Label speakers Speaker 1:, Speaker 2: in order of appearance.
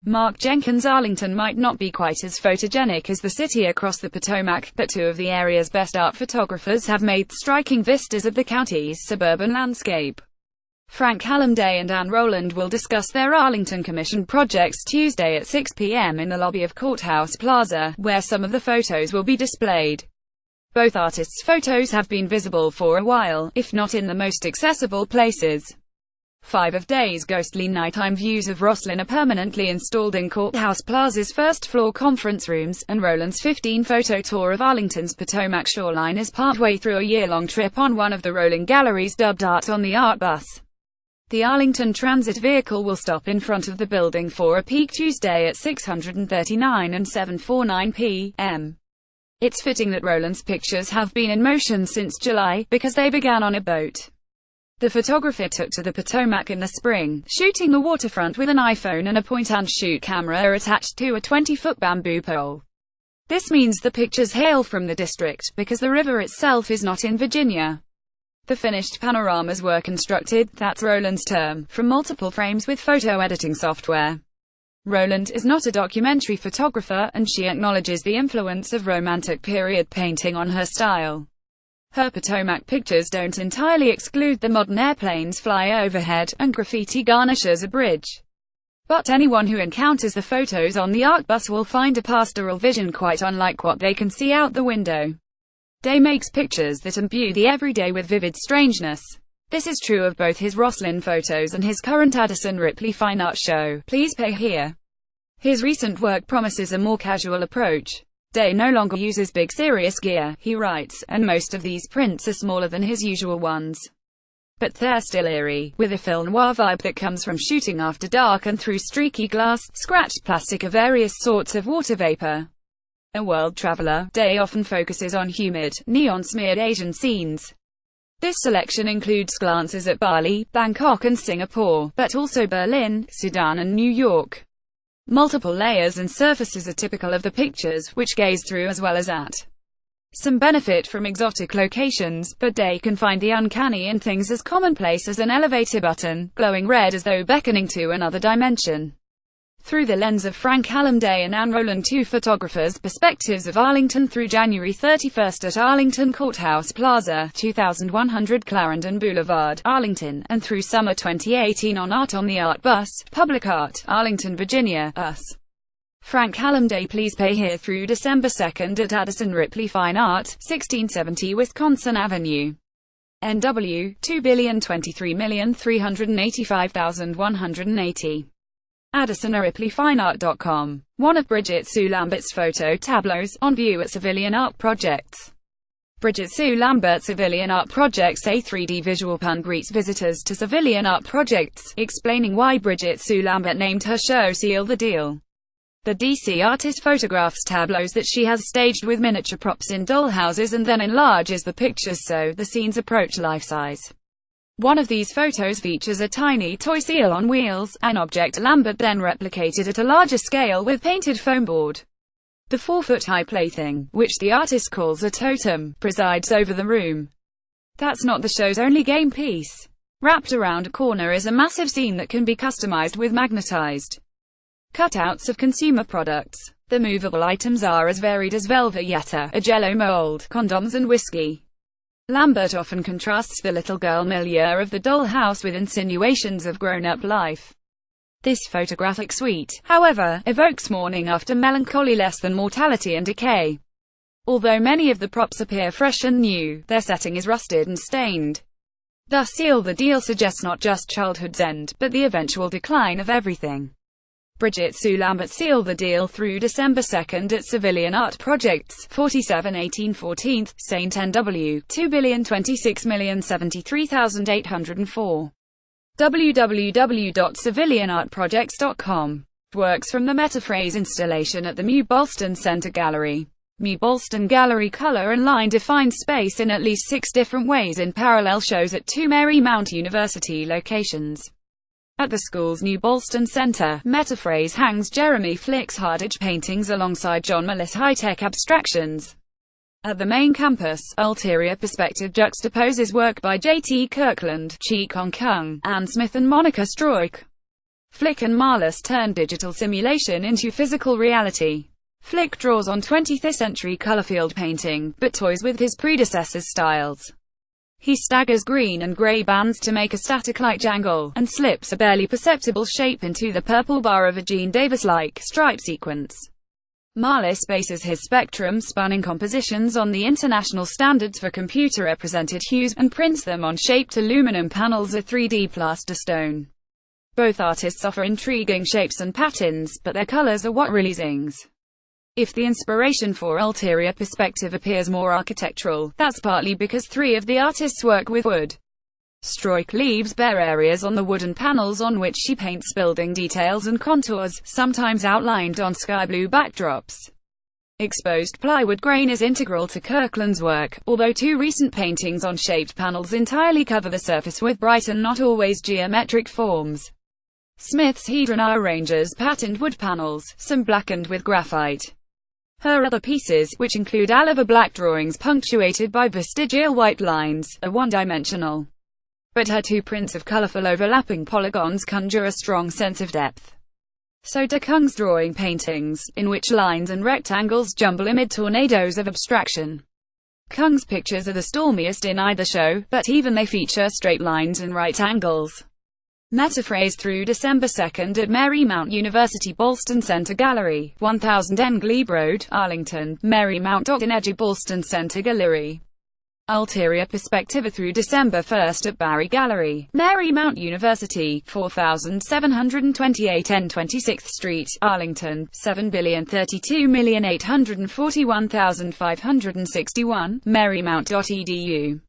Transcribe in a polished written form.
Speaker 1: Mark Jenkins Arlington might not be quite as photogenic as the city across the Potomac, but two of the area's best art photographers have made striking vistas of the county's suburban landscape. Frank Hallamday and Anne Rowland will discuss their Arlington Commission projects Tuesday at 6 p.m. in the lobby of Courthouse Plaza, where some of the photos will be displayed. Both artists' photos have been visible for a while, if not in the most accessible places. 5 of Day's ghostly nighttime views of Rosslyn are permanently installed in Courthouse Plaza's first-floor conference rooms, and Rowland's 15-photo tour of Arlington's Potomac shoreline is partway through a year-long trip on one of the rolling galleries dubbed Art on the Art Bus. The Arlington Transit vehicle will stop in front of the building for a peak Tuesday at 6:39 and 7:49 p.m. It's fitting that Rowland's pictures have been in motion since July, because they began on a boat. The photographer took to the Potomac in the spring, shooting the waterfront with an iPhone and a point-and-shoot camera attached to a 20-foot bamboo pole. This means the pictures hail from the district, because the river itself is not in Virginia. The finished panoramas were constructed, that's Rowland's term, from multiple frames with photo editing software. Rowland is not a documentary photographer, and she acknowledges the influence of Romantic period painting on her style. Her Potomac pictures don't entirely exclude the modern airplanes fly overhead, and graffiti garnishes a bridge. But anyone who encounters the photos on the art bus will find a pastoral vision quite unlike what they can see out the window. Day makes pictures that imbue the everyday with vivid strangeness. This is true of both his Rosslyn photos and his current Addison Ripley Fine Art show, Please Pay Here. His recent work promises a more casual approach. Day no longer uses big serious gear, he writes, and most of these prints are smaller than his usual ones. But they're still eerie, with a film noir vibe that comes from shooting after dark and through streaky glass, scratched plastic or various sorts of water vapor. A world traveler, Day often focuses on humid, neon-smeared Asian scenes. This selection includes glances at Bali, Bangkok and Singapore, but also Berlin, Sudan and New York. Multiple layers and surfaces are typical of the pictures, which gaze through as well as at. Some benefit from exotic locations, but Day can find the uncanny in things as commonplace as an elevator button, glowing red as though beckoning to another dimension. Through the lens of Frank Hallamday and Anne Rowland, two photographers' perspectives of Arlington through January 31 at Arlington Courthouse Plaza, 2100 Clarendon Boulevard, Arlington, and through summer 2018 on Art on the Art Bus, Public Art, Arlington, Virginia, US. Frank Hallamday, Please Pay Here through December 2 at Addison Ripley Fine Art, 1670 Wisconsin Avenue. NW, 2,023,385,180. AddisonRipleyFineArt.com. One of Bridget Sue Lambert's photo tableaus, on view at Civilian Art Projects. Bridget Sue Lambert Civilian Art Projects. A 3D visual pun greets visitors to Civilian Art Projects, explaining why Bridget Sue Lambert named her show Seal the Deal. The DC artist photographs tableaus that she has staged with miniature props in dollhouses and then enlarges the pictures so the scenes approach life-size. One of these photos features a tiny toy seal on wheels, an object Lambert then replicated at a larger scale with painted foam board. The 4-foot-high plaything, which the artist calls a totem, presides over the room. That's not the show's only game piece. Wrapped around a corner is a massive scene that can be customized with magnetized cutouts of consumer products. The movable items are as varied as Velveeta, a Jell-O mold, condoms and whiskey. Lambert often contrasts the little girl milieu of the dollhouse with insinuations of grown-up life. This photographic suite, however, evokes mourning after melancholy less than mortality and decay. Although many of the props appear fresh and new, their setting is rusted and stained. Thus Seal the Deal suggests not just childhood's end, but the eventual decline of everything. Bridget Sue Lambert. Seal the Deal through December 2 at Civilian Art Projects, 4718 14th, St. NW, 2,026,073,804. www.civilianartprojects.com. Works from the Metaphrase installation at the New Boston Center Gallery. New Boston Gallery color and line defined space in at least 6 different ways in parallel shows at 2 Marymount University locations. At the school's New Boston Center, Metaphrase hangs Jeremy Flick's Hardage paintings alongside John Millis' high-tech abstractions. At the main campus, Ulterior Perspective juxtaposes work by J.T. Kirkland, Chi Kong Kung, Anne Smith and Monica Stroik. Flick and Marlis turned digital simulation into physical reality. Flick draws on 20th century color-field painting, but toys with his predecessors' styles. He staggers green and gray bands to make a static light jangle, and slips a barely perceptible shape into the purple bar of a Gene Davis-like stripe sequence. Marlis bases his spectrum-spanning compositions on the international standards for computer-represented hues, and prints them on shaped aluminum panels of 3D plaster stone. Both artists offer intriguing shapes and patterns, but their colors are what really zings. If the inspiration for ulterior perspective appears more architectural, that's partly because three of the artists work with wood. Stroik leaves bare areas on the wooden panels on which she paints building details and contours, sometimes outlined on sky blue backdrops. Exposed plywood grain is integral to Kirkland's work, although two recent paintings on shaped panels entirely cover the surface with bright and not always geometric forms. Smith's Hedron arranges patterned wood panels, some blackened with graphite. Her other pieces, which include Oliver Black drawings punctuated by vestigial white lines, are one-dimensional. But her two prints of colorful overlapping polygons conjure a strong sense of depth. So do Kung's drawing paintings, in which lines and rectangles jumble amid tornadoes of abstraction. Kung's pictures are the stormiest in either show, but even they feature straight lines and right angles. Metaphrase through December 2nd at Marymount University Ballston Center Gallery, 1000 N Glebe Road, Arlington, Marymount. Edgy Ballston Center Gallery. Ulterior Perspectiva through December 1st at Barry Gallery, Marymount University, 4728 N 26th Street, Arlington, 7,032,841,561, marymount.edu.